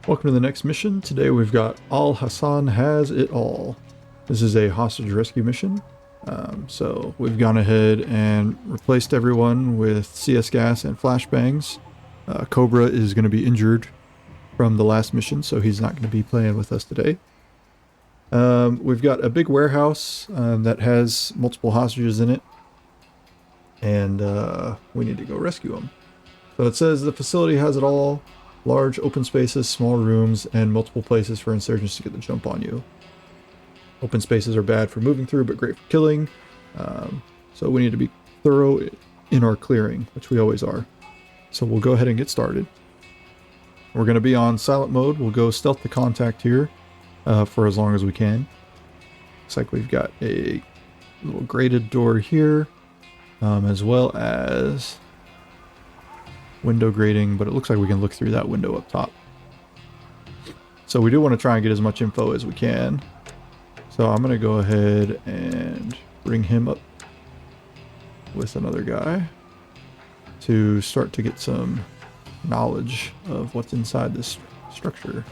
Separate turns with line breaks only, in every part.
Welcome to the next mission. Today we've got Al Hassan Has It All. This is a hostage rescue mission. So we've gone ahead and replaced everyone with CS gas and flashbangs. Cobra is going to be injured from the last mission, so he's not going to be playing with us today. We've got a big warehouse that has multiple hostages in it, and we need to go rescue them. So it says the facility has it all. Large open spaces, small rooms, and multiple places for insurgents to get the jump on you. Open spaces are bad for moving through, but great for killing. So we need to be thorough in our clearing, which we always are. So we'll go ahead and get started. We're going to be on silent mode. We'll go stealth to contact here for as long as we can. Looks like we've got a little grated door here, as well as window grating, but it looks like we can look through that window up top. So we do want to try and get as much info as we can. So I'm going to go ahead and bring him up with another guy to start to get some knowledge of what's inside this structure.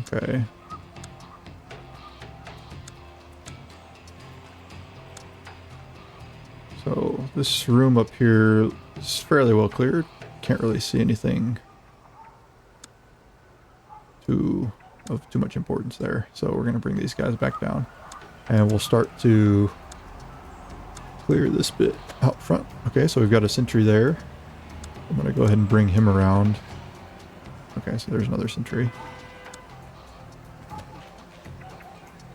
Okay. So this room up here is fairly well cleared. Can't really see anything of too much importance there. So we're going to bring these guys back down, and we'll start to clear this bit out front. Okay, so we've got a sentry there. I'm going to go ahead and bring him around. Okay, so there's another sentry.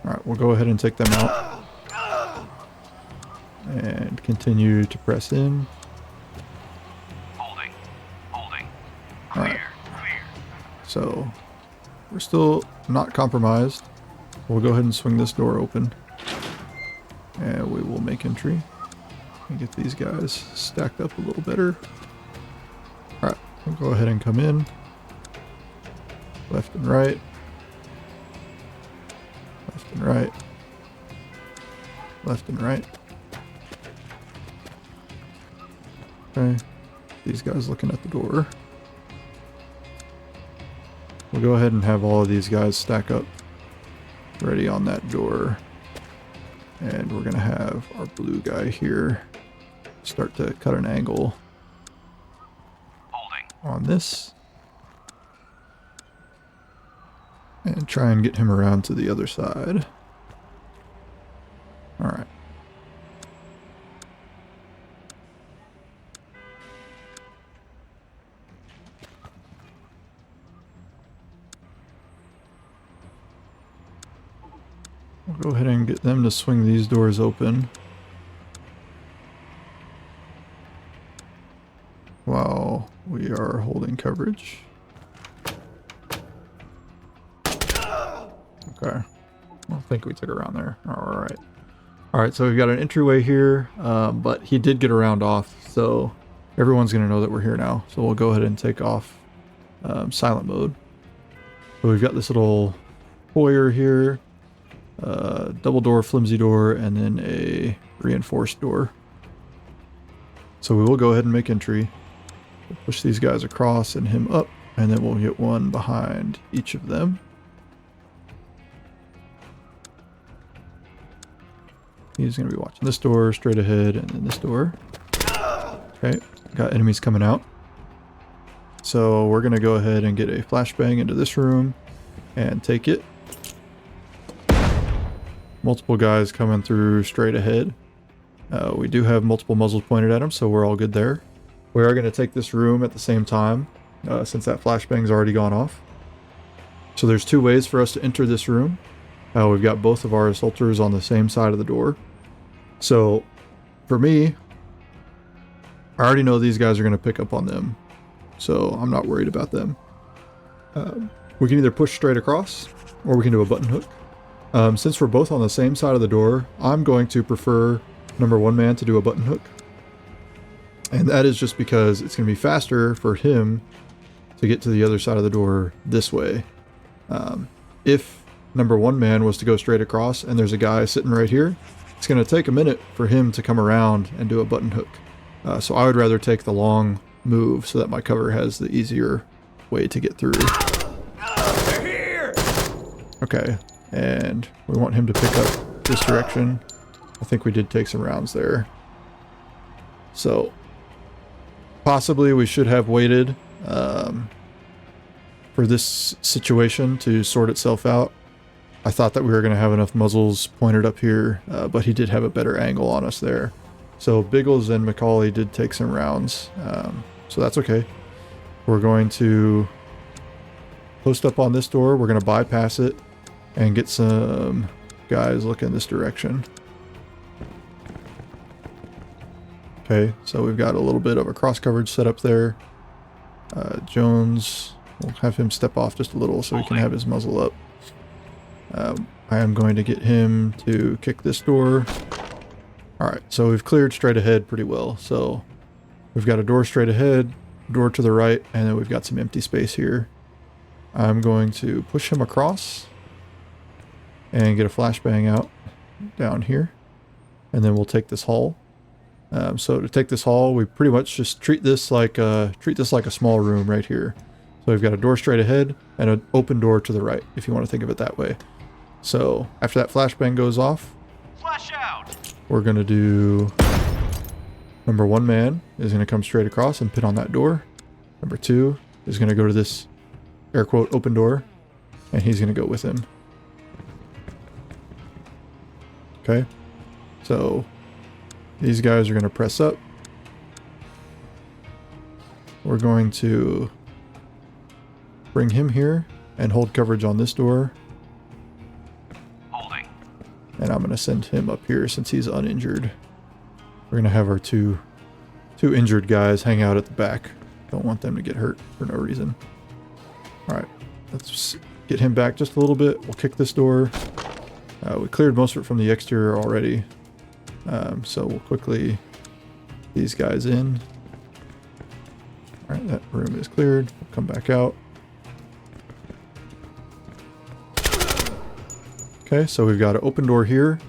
Alright, we'll go ahead and take them out and continue to press in.
Holding.
All right.
Clear.
So we're still not compromised. We'll go ahead and swing this door open, and we will make entry and get these guys stacked up a little better. All right, we'll go ahead and come in left and right, left and right, left and right. Okay, these guys looking at the door. We'll go ahead and have all of these guys stack up ready on that door. And we're going to have our blue guy here start to cut an angle on this. And try and get him around to the other side. Alright. We'll go ahead and get them to swing these doors open while we are holding coverage. Okay. I think we took around there. Alright. Alright, so we've got an entryway here, but he did get around off, so everyone's going to know that we're here now. So we'll go ahead and take off silent mode. So we've got this little foyer here. Double door, flimsy door, and then a reinforced door. So we will go ahead and make entry. We'll push these guys across and him up, and then we'll get one behind each of them. He's going to be watching this door straight ahead, and then this door. Okay, got enemies coming out. So we're going to go ahead and get a flashbang into this room and take it. Multiple guys coming through straight ahead. We do have multiple muzzles pointed at them, so we're all good there. We are going to take this room at the same time, since that flashbang's already gone off. So there's two ways for us to enter this room. We've got both of our assaulters on the same side of the door. So for me, I already know these guys are going to pick up on them, so I'm not worried about them. We can either push straight across, or we can do a button hook. Since we're both on the same side of the door, I'm going to prefer number one man to do a button hook. And that is just because it's going to be faster for him to get to the other side of the door this way. If number one man was to go straight across and there's a guy sitting right here, it's going to take a minute for him to come around and do a button hook. So I would rather take the long move so that my cover has the easier way to get through. Okay, and we want him to pick up this direction. I think we did take some rounds there. So, possibly we should have waited for this situation to sort itself out. I thought that we were going to have enough muzzles pointed up here, but he did have a better angle on us there. So Biggles and Macaulay did take some rounds, so that's okay. We're going to post up on this door. We're going to bypass it and get some guys looking this direction. Okay, so we've got a little bit of a cross coverage set up there. Jones, we'll have him step off just a little so he can have his muzzle up. I am going to get him to kick this door. Alright, so we've cleared straight ahead pretty well. So we've got a door straight ahead, door to the right, and then we've got some empty space here. I'm going to push him across and get a flashbang out down here. And then we'll take this hall. So to take this hall, we pretty much just treat this like a small room right here. So we've got a door straight ahead and an open door to the right, if you want to think of it that way. So after that flashbang goes off,
Flash out.
we're going to do number one man is going to come straight across and pin on that door. Number two is going to go to this air quote open door, and he's going to go with him. Okay, so these guys are going to press up. We're going to bring him here and hold coverage on this door.
Holding.
And I'm going to send him up here since he's uninjured. We're going to have our two injured guys hang out at the back. Don't want them to get hurt for no reason. Alright, let's get him back just a little bit. We'll kick this door. We cleared most of it from the exterior already. So we'll quickly these guys in. Alright, that room is cleared. We'll come back out. Okay, so we've got an open door here,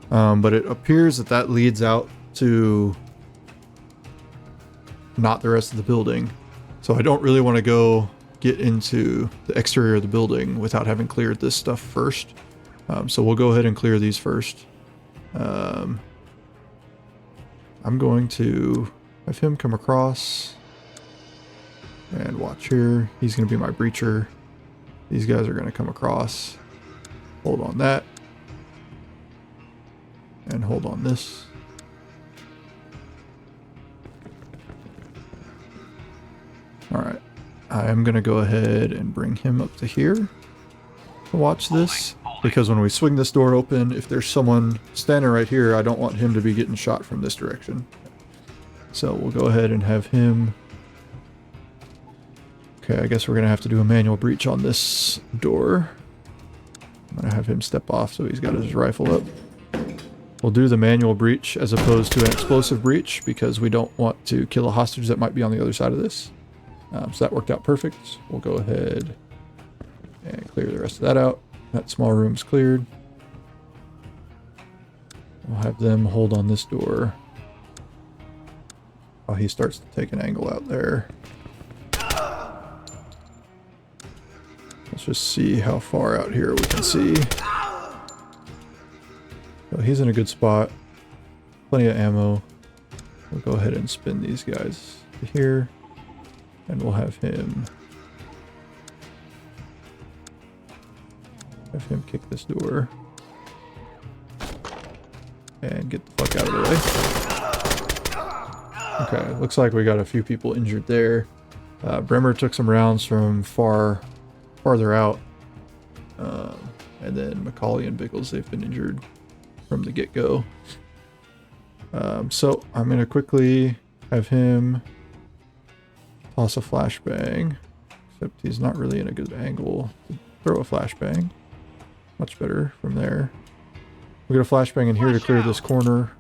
but it appears that that leads out to not the rest of the building. So I don't really want to go get into the exterior of the building without having cleared this stuff first. So we'll go ahead and clear these first. I'm going to have him come across and watch here. He's going to be my breacher. These guys are going to come across. Hold on that. And hold on this. Alright. I am going to go ahead and bring him up to here to watch this. Because when we swing this door open, if there's someone standing right here, I don't want him to be getting shot from this direction. So we'll go ahead and have him... Okay, I guess we're going to have to do a manual breach on this door. I'm going to have him step off so he's got his rifle up. We'll do the manual breach as opposed to an explosive breach because we don't want to kill a hostage that might be on the other side of this. So that worked out perfect. We'll go ahead and clear the rest of that out. That small room's cleared. We'll have them hold on this door while he starts to take an angle out there. Let's just see how far out here we can see. So he's in a good spot. Plenty of ammo. We'll go ahead and spin these guys to here. And we'll have him kick this door. And get the fuck out of the way. Okay, looks like we got a few people injured there. Bremer took some rounds from farther out. And then Macaulay and Biggles, they've been injured from the get-go. So I'm going to quickly have him toss a flashbang. Except he's not really in a good angle to throw a flashbang. Much better from there. We'll get a flashbang in here to clear this corner.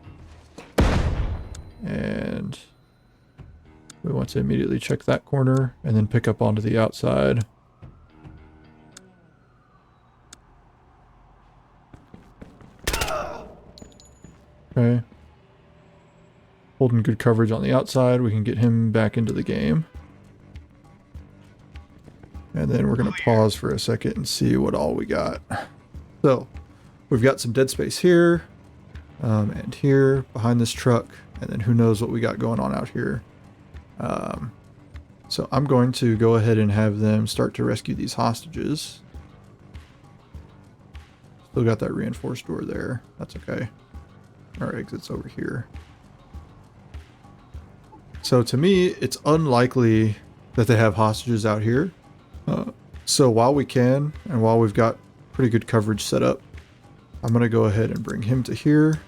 And we want to immediately check that corner and then pick up onto the outside. Okay. Holding good coverage on the outside, we can get him back into the game. And then we're going to pause for a second and see what all we got. So we've got some dead space here and here behind this truck. And then who knows what we got going on out here. So I'm going to go ahead and have them start to rescue these hostages. Still got that reinforced door there. That's okay. Our exit's over here. So to me, it's unlikely that they have hostages out here. So while we can, and while we've got pretty good coverage set up, I'm going to go ahead and bring him to here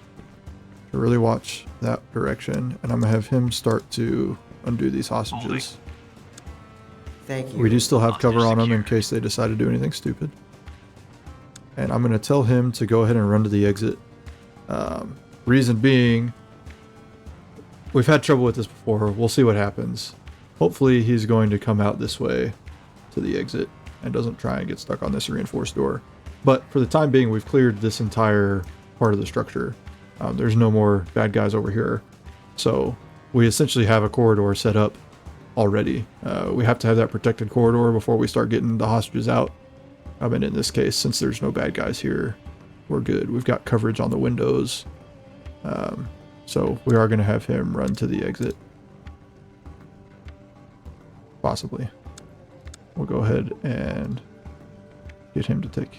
to really watch that direction. And I'm going to have him start to undo these hostages.
Thank you.
We do still have cover on them in case they decide to do anything stupid. And I'm going to tell him to go ahead and run to the exit. Reason being, we've had trouble with this before. We'll see what happens. Hopefully he's going to come out this way to the exit and doesn't try and get stuck on this reinforced door. But for the time being, we've cleared this entire part of the structure. There's no more bad guys over here. So we essentially have a corridor set up already. We have to have that protected corridor before we start getting the hostages out. And in this case, since there's no bad guys here, we're good. We've got coverage on the windows. So we are going to have him run to the exit. Possibly. We'll go ahead and get him to take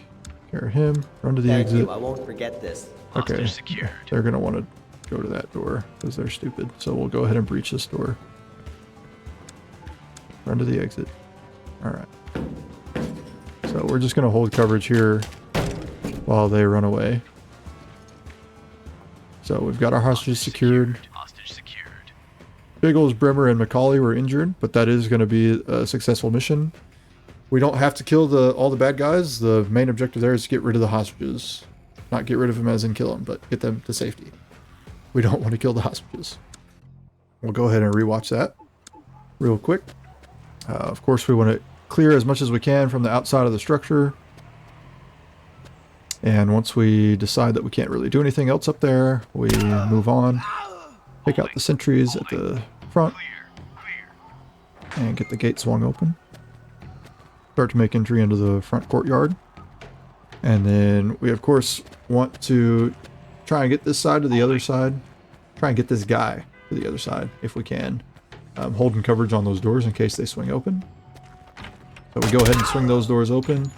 care of him. Run to the
Thank
exit.
you. I won't forget this.
Okay.
Hostage secured.
They're going to want to go to that door because they're stupid. So we'll go ahead and breach this door. Run to the exit. Alright. So we're just going to hold coverage here while they run away. So we've got our hostages secured.
Hostage secured.
Biggles, Bremer, and McCauley were injured, but that is going to be a successful mission. We don't have to kill all the bad guys. The main objective there is to get rid of the hostages. Not get rid of them as in kill them, but get them to safety. We don't want to kill the hostages. We'll go ahead and rewatch that real quick. Of course, we want to clear as much as we can from the outside of the structure. And once we decide that we can't really do anything else up there, we move on. Take out the sentries at the front and get the gate swung open. Start to make entry into the front courtyard. And then we, of course, want to try and get this side to the other side. Try and get this guy to the other side if we can. Holding coverage on those doors in case they swing open. So we go ahead and swing those doors open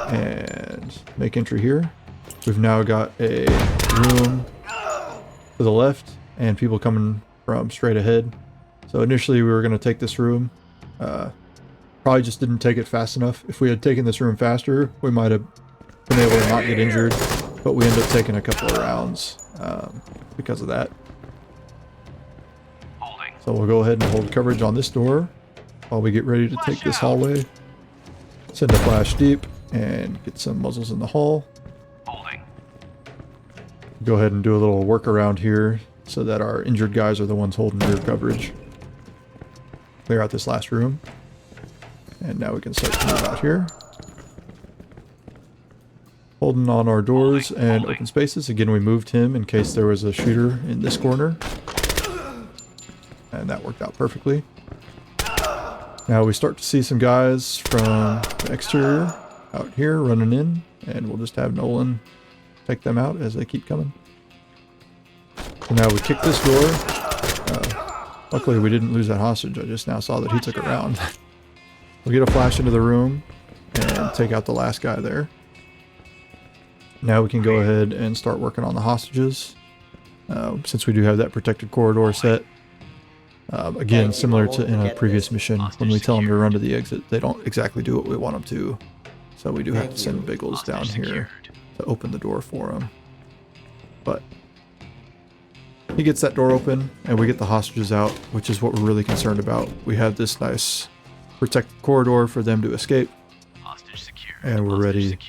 and make entry here. We've now got a room to the left and people coming from straight ahead. So initially we were going to take this room. Probably just didn't take it fast enough. If we had taken this room faster, we might have been able to not get injured, but we ended up taking a couple of rounds because of that.
Holding.
So we'll go ahead and hold coverage on this door while we get ready to take this hallway. Send a flash deep and get some muzzles in the hall.
Holding.
Go ahead and do a little workaround here so that our injured guys are the ones holding rear coverage. Clear out this last room. And now we can start to move out here. Holding on our doors and open spaces. Again, we moved him in case there was a shooter in this corner. And that worked out perfectly. Now we start to see some guys from the exterior out here running in. And we'll just have Nolan take them out as they keep coming. So now we kick this door. Luckily we didn't lose that hostage. I just now saw that he took a round. We'll get a flash into the room and take out the last guy there. Now we can go ahead and start working on the hostages. Since we do have that protected corridor set. Again, similar to in a previous mission, when we tell them to run to the exit, they don't exactly do what we want them to. So we do have to send Biggles down here to open the door for him. But he gets that door open and we get the hostages out, which is what we're really concerned about. We have this nice protected corridor for them to escape.
Hostage secured.
And we're ready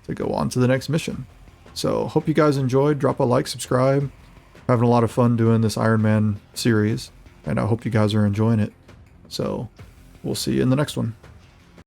to go on to the next mission. So hope you guys enjoyed. Drop a like, subscribe. Having a lot of fun doing this Iron Man series, and I hope you guys are enjoying it. So we'll see you in the next one.